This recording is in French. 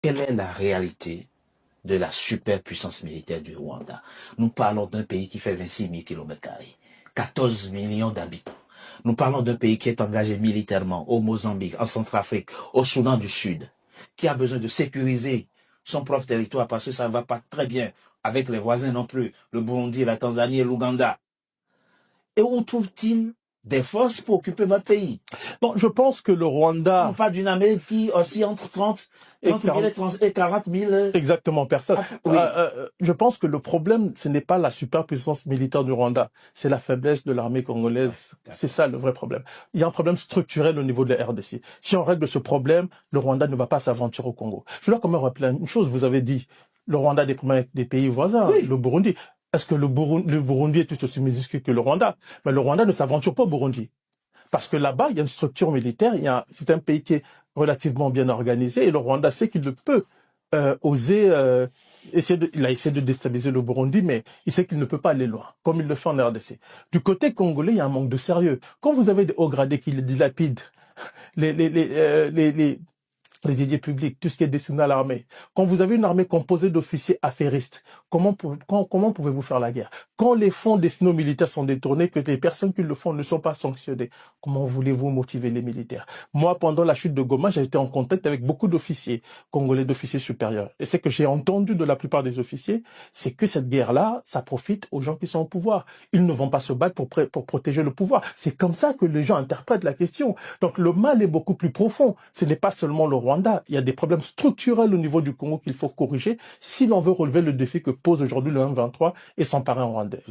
Quelle est la réalité de la superpuissance militaire du Rwanda? Nous parlons d'un pays qui fait 26 000 km², 14 millions d'habitants. Nous parlons d'un pays qui est engagé militairement au Mozambique, en Centrafrique, au Soudan du Sud, qui a besoin de sécuriser son propre territoire parce que ça ne va pas très bien avec les voisins non plus, le Burundi, la Tanzanie et l'Ouganda. Et où trouve-t-il des forces pour occuper votre pays? Bon, je pense que le Rwanda... On parle d'une Amérique qui aussi entre 30 000 et 40 000... Exactement, personne. Oui. Je pense que le problème, ce n'est pas la superpuissance militaire du Rwanda, c'est la faiblesse de l'armée congolaise. C'est ça le vrai problème. Il y a un problème structurel au niveau de la RDC. Si on règle ce problème, le Rwanda ne va pas s'aventurer au Congo. Je dois quand même rappeler une chose, vous avez dit, le Rwanda est des pays voisins, oui. Le Burundi. Est-ce que le Burundi est tout aussi minuscule que le Rwanda? Mais le Rwanda ne s'aventure pas au Burundi. Parce que là-bas, il y a une structure militaire, c'est un pays qui est relativement bien organisé, et le Rwanda sait qu'il ne peut oser il a essayé de déstabiliser le Burundi, mais il sait qu'il ne peut pas aller loin, comme il le fait en RDC. Du côté congolais, il y a un manque de sérieux. Quand vous avez des hauts gradés qui dilapident les dédiés publics, tout ce qui est destiné à l'armée. Quand vous avez une armée composée d'officiers affairistes, comment pouvez-vous faire la guerre? Quand les fonds destinés aux militaires sont détournés, que les personnes qui le font ne sont pas sanctionnées, comment voulez-vous motiver les militaires? Moi, pendant la chute de Goma, j'ai été en contact avec beaucoup d'officiers congolais, d'officiers supérieurs. Et ce que j'ai entendu de la plupart des officiers, c'est que cette guerre-là, ça profite aux gens qui sont au pouvoir. Ils ne vont pas se battre pour protéger le pouvoir. C'est comme ça que les gens interprètent la question. Donc le mal est beaucoup plus profond. Ce n'est pas seulement le Rwanda. Il y a des problèmes structurels au niveau du Congo qu'il faut corriger si l'on veut relever le défi que pose aujourd'hui le M23 et s'emparer en Rwandais.